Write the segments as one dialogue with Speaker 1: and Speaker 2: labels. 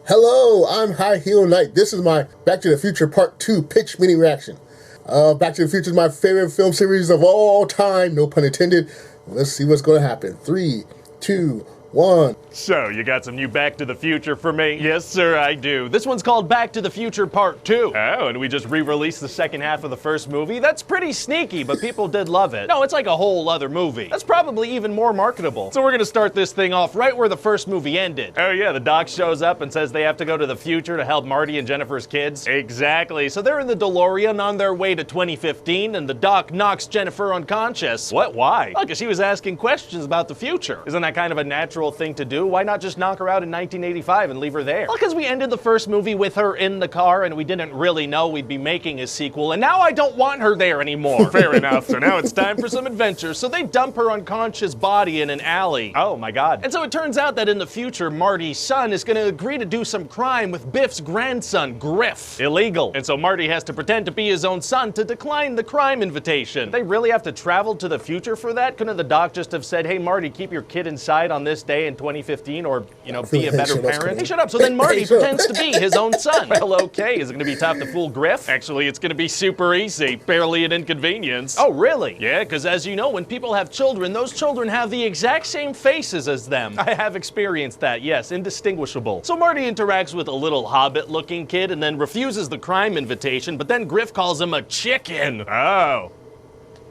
Speaker 1: Hello, I'm HighHeelKnight. This is my Back to the Future Part 2 pitch mini reaction. Back to the Future is my favorite film series of all time, no pun intended. Let's see what's going to happen. 3, 2, 1.
Speaker 2: So, you got some new Back to the Future for me? Yes, sir, I do. This one's called Back to the Future Part 2. Oh, and we just re-released the second half of the first movie? That's pretty sneaky, but people did love it. No, it's like a whole other movie. That's probably even more marketable. So we're gonna start this thing off right where the first movie ended. Oh yeah, the doc shows up and says they have to go to the future to help Marty and Jennifer's kids. Exactly, so they're in the DeLorean on their way to 2015, and the doc knocks Jennifer unconscious. What, why? Well, because she was asking questions about the future. Isn't that kind of a natural thing to do? Why not just knock her out in 1985 and leave her there? Well, because we ended the first movie with her in the car and we didn't really know we'd be making a sequel, and now I don't want her there anymore. Fair enough. So now it's time for some adventure. So they dump her unconscious body in an alley. Oh my god. And so it turns out that in the future, Marty's son is gonna agree to do some crime with Biff's grandson, Griff. Illegal. And so Marty has to pretend to be his own son to decline the crime invitation. They really have to travel to the future for that? Couldn't the doc just have said, hey Marty, keep your kid inside on this day in 2015, or, you know, be a better parent? Hey, shut up. So then Marty pretends to be his own son. Well, okay. Is it gonna be tough to fool Griff? Actually, it's gonna be super easy. Barely an inconvenience. Oh, really? Yeah, because as you know, when people have children, those children have the exact same faces as them. I have experienced that, yes, indistinguishable. So Marty interacts with a little hobbit-looking kid and then refuses the crime invitation, but then Griff calls him a chicken. Oh.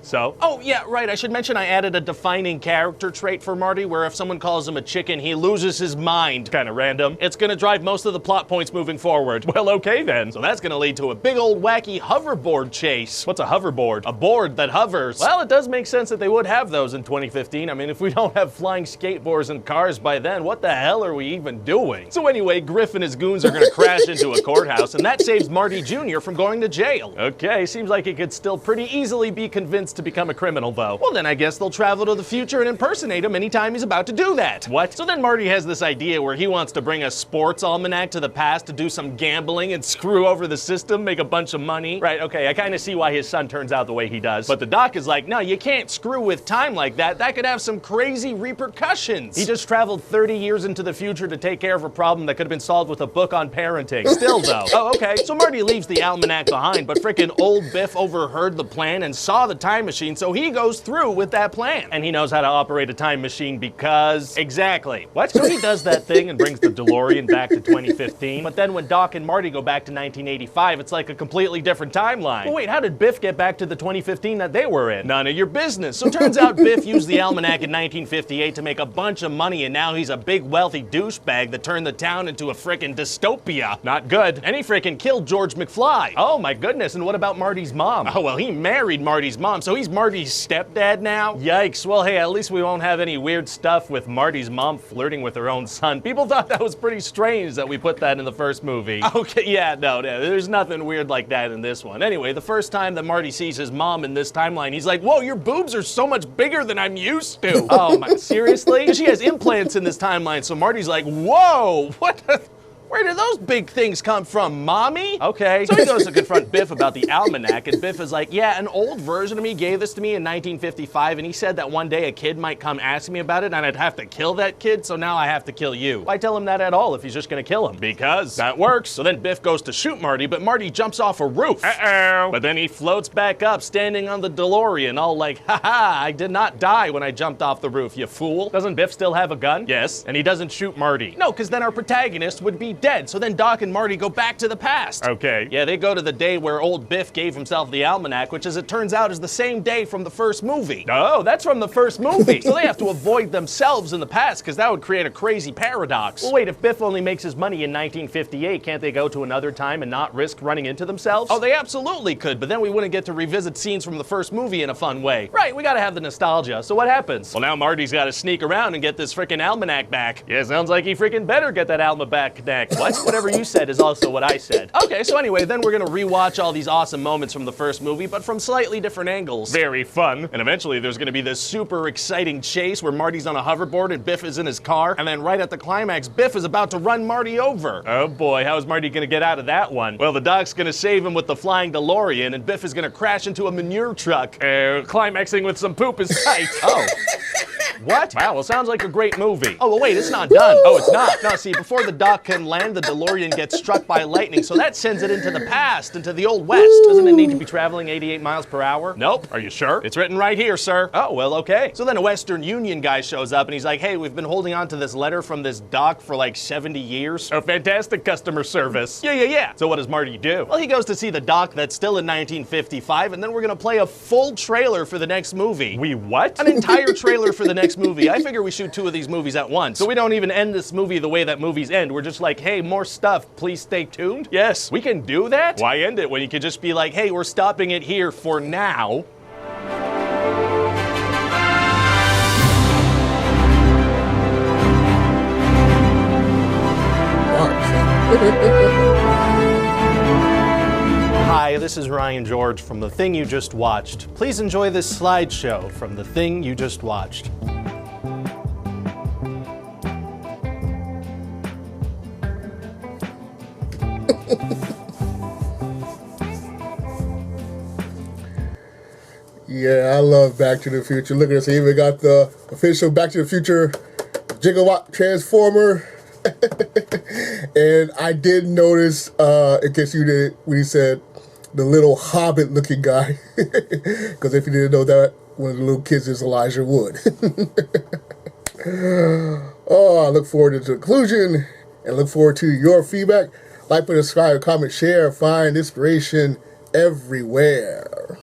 Speaker 2: So? Oh, yeah, right. I should mention I added a defining character trait for Marty where if someone calls him a chicken, he loses his mind. Kind of random. It's gonna drive most of the plot points moving forward. Well, okay then. So that's gonna lead to a big old wacky hoverboard chase. What's a hoverboard? A board that hovers. Well, it does make sense that they would have those in 2015. I mean, if we don't have flying skateboards and cars by then, what the hell are we even doing? So anyway, Griff and his goons are gonna crash into a courthouse, and that saves Marty Jr. from going to jail. Okay, seems like he could still pretty easily be convinced to become a criminal, though. Well, then I guess they'll travel to the future and impersonate him anytime he's about to do that. What? So then Marty has this idea where he wants to bring a sports almanac to the past to do some gambling and screw over the system, make a bunch of money. Right, okay, I kind of see why his son turns out the way he does. But the doc is like, no, you can't screw with time like that. That could have some crazy repercussions. He just traveled 30 years into the future to take care of a problem that could have been solved with a book on parenting. Still, though. Oh, okay. So Marty leaves the almanac behind, but frickin' old Biff overheard the plan and saw the time machine, so he goes through with that plan. And he knows how to operate a time machine because... Exactly. What? So he does that thing and brings the DeLorean back to 2015, but then when Doc and Marty go back to 1985, it's like a completely different timeline. Well, wait, how did Biff get back to the 2015 that they were in? None of your business. So turns out Biff used the almanac in 1958 to make a bunch of money, and now he's a big wealthy douchebag that turned the town into a frickin' dystopia. Not good. And he frickin' killed George McFly. Oh my goodness, and what about Marty's mom? Oh, well, he married Marty's mom, so he's Marty's stepdad now? Yikes. Well, hey, at least we won't have any weird stuff with Marty's mom flirting with her own son. People thought that was pretty strange that we put that in the first movie. Okay, yeah, no, there's nothing weird like that in this one. Anyway, the first time that Marty sees his mom in this timeline, he's like, whoa, your boobs are so much bigger than I'm used to. Oh my, seriously? She has implants in this timeline, so Marty's like, whoa, what the... Where did those big things come from, mommy? Okay, so he goes to confront Biff about the almanac, and Biff is like, yeah, an old version of me gave this to me in 1955, and he said that one day a kid might come ask me about it, and I'd have to kill that kid, so now I have to kill you. Why tell him that at all if he's just gonna kill him? Because that works. So then Biff goes to shoot Marty, but Marty jumps off a roof. Uh-oh. But then he floats back up, standing on the DeLorean, all like, haha, I did not die when I jumped off the roof, you fool. Doesn't Biff still have a gun? Yes, and he doesn't shoot Marty. No, because then our protagonist would be dead. So then Doc and Marty go back to the past. Okay. Yeah, they go to the day where old Biff gave himself the almanac, which as it turns out is the same day from the first movie. Oh, that's from the first movie. So they have to avoid themselves in the past because that would create a crazy paradox. Well, wait, if Biff only makes his money in 1958, can't they go to another time and not risk running into themselves? Oh, they absolutely could, but then we wouldn't get to revisit scenes from the first movie in a fun way. Right, we gotta have the nostalgia. So what happens? Well, now Marty's gotta sneak around and get this frickin' almanac back. Yeah, sounds like he frickin' better get that almanac back. What? Whatever you said is also what I said. Okay, so anyway, then we're gonna rewatch all these awesome moments from the first movie, but from slightly different angles. Very fun. And eventually there's gonna be this super exciting chase where Marty's on a hoverboard and Biff is in his car, and then right at the climax, Biff is about to run Marty over. Oh boy, how is Marty gonna get out of that one? Well, the doc's gonna save him with the flying DeLorean, and Biff is gonna crash into a manure truck. Climaxing with some poop is tight. Oh. What? Wow, well, sounds like a great movie. Oh, well, wait, it's not done. Oh, it's not. No, see, before the dock can land, the DeLorean gets struck by lightning, so that sends it into the past, into the Old West. Doesn't it need to be traveling 88 miles per hour? Nope. Are you sure? It's written right here, sir. Oh, well, okay. So then a Western Union guy shows up, and he's like, hey, we've been holding on to this letter from this dock for like 70 years. Oh, fantastic customer service. Yeah. So what does Marty do? Well, he goes to see the dock that's still in 1955, and then we're gonna play a full trailer for the next movie. We what? An entire trailer for the next movie. I figure we shoot 2 of these movies at once. So we don't even end this movie the way that movies end. We're just like, hey, more stuff, please stay tuned. Yes, we can do that? Why end it when you could just be like, hey, we're stopping it here for now. Hi, this is Ryan George from The Thing You Just Watched. Please enjoy this slideshow from The Thing You Just Watched.
Speaker 1: Yeah, I love Back to the Future. Look at this. I even got the official Back to the Future Gigawatt Transformer. And I did notice, in case you did, when he said the little hobbit looking guy. Because if you didn't know that, one of the little kids is Elijah Wood. Oh, I look forward to the conclusion and look forward to your feedback. Like, subscribe, comment, share, find inspiration everywhere.